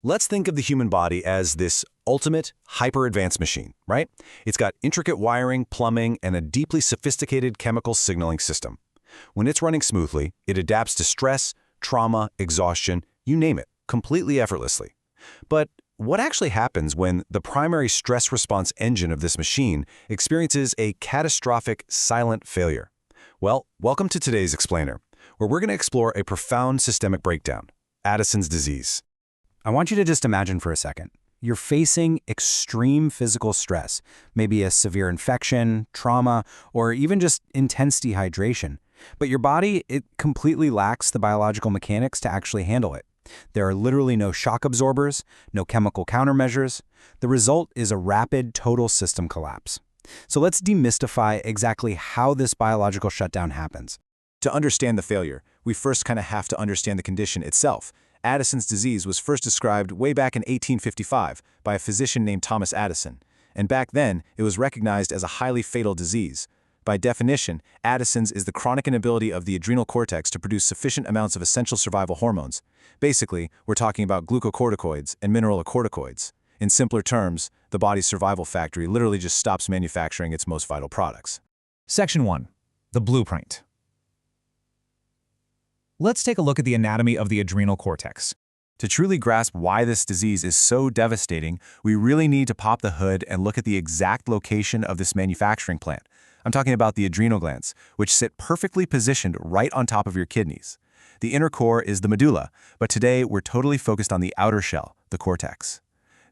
Let's think of the human body as this ultimate, hyper-advanced machine, right? It's got intricate wiring, plumbing, and a deeply sophisticated chemical signaling system. When it's running smoothly, it adapts to stress, trauma, exhaustion, you name it, completely effortlessly. But what actually happens when the primary stress response engine of this machine experiences a catastrophic silent failure? Well, welcome to today's Explainer, where we're going to explore a profound systemic breakdown, Addison's disease. I want you to just imagine for a second. You're facing extreme physical stress, maybe a severe infection, trauma, or even just intense dehydration. But your body, it completely lacks the biological mechanics to actually handle it. There are literally no shock absorbers, no chemical countermeasures. The result is a rapid total system collapse. So let's demystify exactly how this biological shutdown happens. To understand the failure, we first kind of have to understand the condition itself. Addison's disease was first described way back in 1855 by a physician named Thomas Addison, and back then it was recognized as a highly fatal disease. By definition, Addison's is the chronic inability of the adrenal cortex to produce sufficient amounts of essential survival hormones. Basically, we're talking about glucocorticoids and mineralocorticoids. In simpler terms, the body's survival factory literally just stops manufacturing its most vital products. Section 1. The blueprint. Let's take a look at the anatomy of the adrenal cortex. To truly grasp why this disease is so devastating, we really need to pop the hood and look at the exact location of this manufacturing plant. I'm talking about the adrenal glands, which sit perfectly positioned right on top of your kidneys. The inner core is the medulla, but today we're totally focused on the outer shell, the cortex.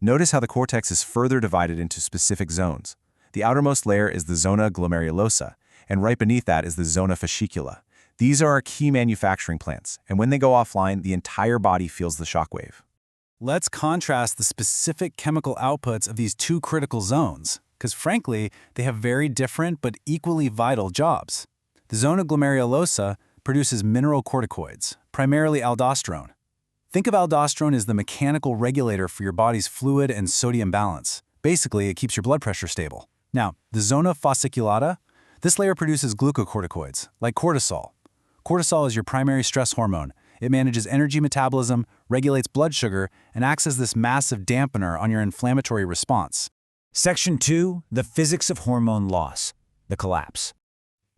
Notice how the cortex is further divided into specific zones. The outermost layer is the zona glomerulosa, and right beneath that is the zona fascicula. These are our key manufacturing plants, and when they go offline, the entire body feels the shockwave. Let's contrast the specific chemical outputs of these two critical zones, because frankly, they have very different but equally vital jobs. The zona glomerulosa produces mineralocorticoids, primarily aldosterone. Think of aldosterone as the mechanical regulator for your body's fluid and sodium balance. Basically, it keeps your blood pressure stable. Now, the zona fasciculata, this layer produces glucocorticoids, like cortisol. Cortisol is your primary stress hormone. It manages energy metabolism, regulates blood sugar, and acts as this massive dampener on your inflammatory response. Section 2. The physics of hormone loss. The collapse.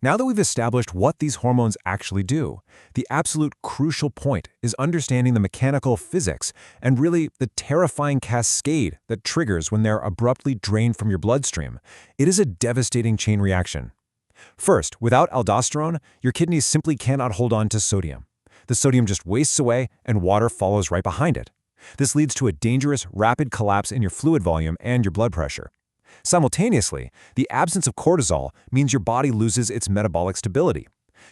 Now that we've established what these hormones actually do, the absolute crucial point is understanding the mechanical physics and really the terrifying cascade that triggers when they're abruptly drained from your bloodstream. It is a devastating chain reaction. First, without aldosterone, your kidneys simply cannot hold on to sodium. The sodium just wastes away and water follows right behind it. This leads to a dangerous, rapid collapse in your fluid volume and your blood pressure. Simultaneously, the absence of cortisol means your body loses its metabolic stability.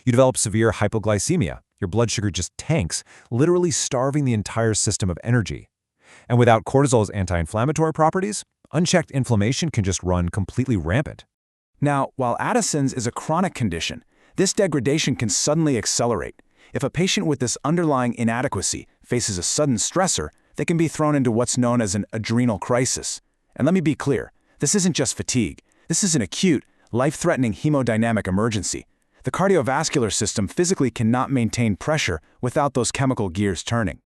You develop severe hypoglycemia. Your blood sugar just tanks, literally starving the entire system of energy. And without cortisol's anti-inflammatory properties, unchecked inflammation can just run completely rampant. Now, while Addison's is a chronic condition, this degradation can suddenly accelerate. If a patient with this underlying inadequacy faces a sudden stressor, they can be thrown into what's known as an adrenal crisis. And let me be clear, this isn't just fatigue. This is an acute, life-threatening hemodynamic emergency. The cardiovascular system physically cannot maintain pressure without those chemical gears turning.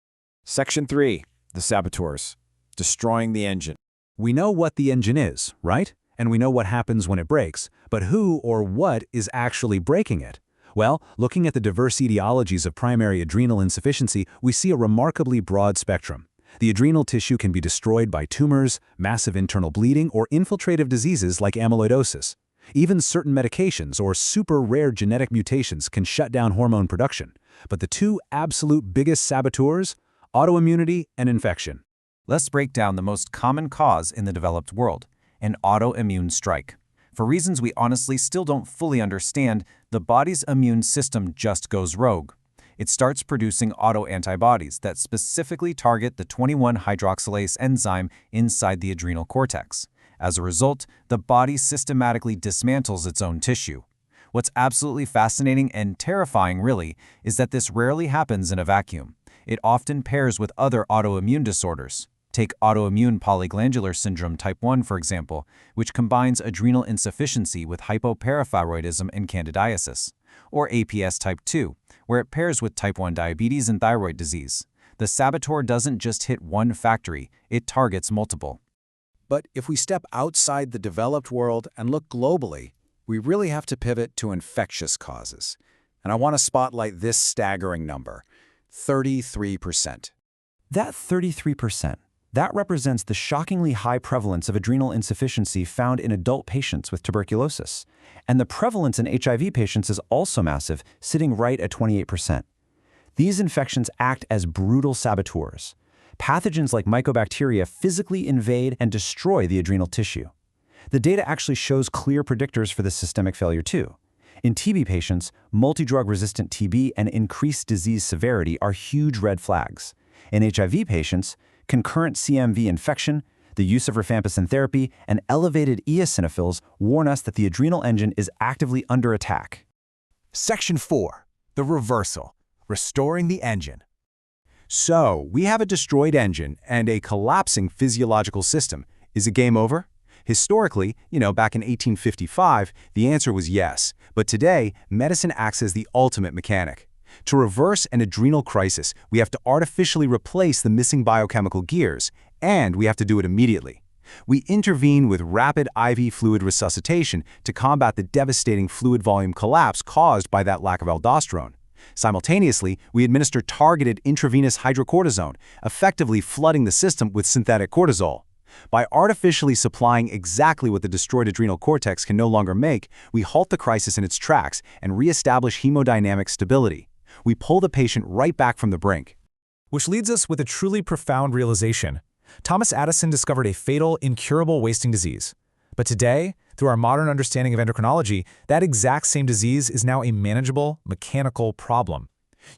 Section 3. The saboteurs. Destroying the engine. We know what the engine is, right? And we know what happens when it breaks, but who or what is actually breaking it? Well, looking at the diverse etiologies of primary adrenal insufficiency, we see a remarkably broad spectrum. The adrenal tissue can be destroyed by tumors, massive internal bleeding, or infiltrative diseases like amyloidosis. Even certain medications or super rare genetic mutations can shut down hormone production. But the two absolute biggest saboteurs? Autoimmunity and infection. Let's break down the most common cause in the developed world, an autoimmune strike. For reasons we honestly still don't fully understand, the body's immune system just goes rogue. It starts producing autoantibodies that specifically target the 21-hydroxylase enzyme inside the adrenal cortex. As a result, the body systematically dismantles its own tissue. What's absolutely fascinating and terrifying, really, is that this rarely happens in a vacuum. It often pairs with other autoimmune disorders. Take autoimmune polyglandular syndrome type 1, for example, which combines adrenal insufficiency with hypoparathyroidism and candidiasis, or APS type 2, where it pairs with type 1 diabetes and thyroid disease. The saboteur doesn't just hit one factory, it targets multiple. But if we step outside the developed world and look globally, we really have to pivot to infectious causes. And I want to spotlight this staggering number, 33%. That 33%, that represents the shockingly high prevalence of adrenal insufficiency found in adult patients with tuberculosis. And the prevalence in HIV patients is also massive, sitting right at 28%. These infections act as brutal saboteurs. Pathogens like mycobacteria physically invade and destroy the adrenal tissue. The data actually shows clear predictors for this systemic failure too. In TB patients, multi-drug-resistant TB and increased disease severity are huge red flags. In HIV patients, concurrent CMV infection, the use of rifampicin therapy, and elevated eosinophils warn us that the adrenal engine is actively under attack. Section 4. The reversal. Restoring the engine. So, we have a destroyed engine and a collapsing physiological system. Is it game over? Historically, back in 1855, the answer was yes. But today, medicine acts as the ultimate mechanic. To reverse an adrenal crisis, we have to artificially replace the missing biochemical gears, and we have to do it immediately. We intervene with rapid IV fluid resuscitation to combat the devastating fluid volume collapse caused by that lack of aldosterone. Simultaneously, we administer targeted intravenous hydrocortisone, effectively flooding the system with synthetic cortisol. By artificially supplying exactly what the destroyed adrenal cortex can no longer make, we halt the crisis in its tracks and reestablish hemodynamic stability. We pull the patient right back from the brink. Which leads us with a truly profound realization. Thomas Addison discovered a fatal, incurable wasting disease. But today, through our modern understanding of endocrinology, that exact same disease is now a manageable, mechanical problem.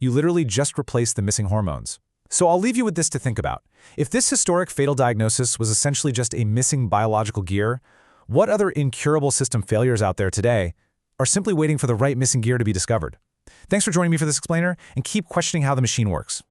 You literally just replace the missing hormones. So I'll leave you with this to think about. If this historic fatal diagnosis was essentially just a missing biological gear, what other incurable system failures out there today are simply waiting for the right missing gear to be discovered? Thanks for joining me for this explainer, and keep questioning how the machine works.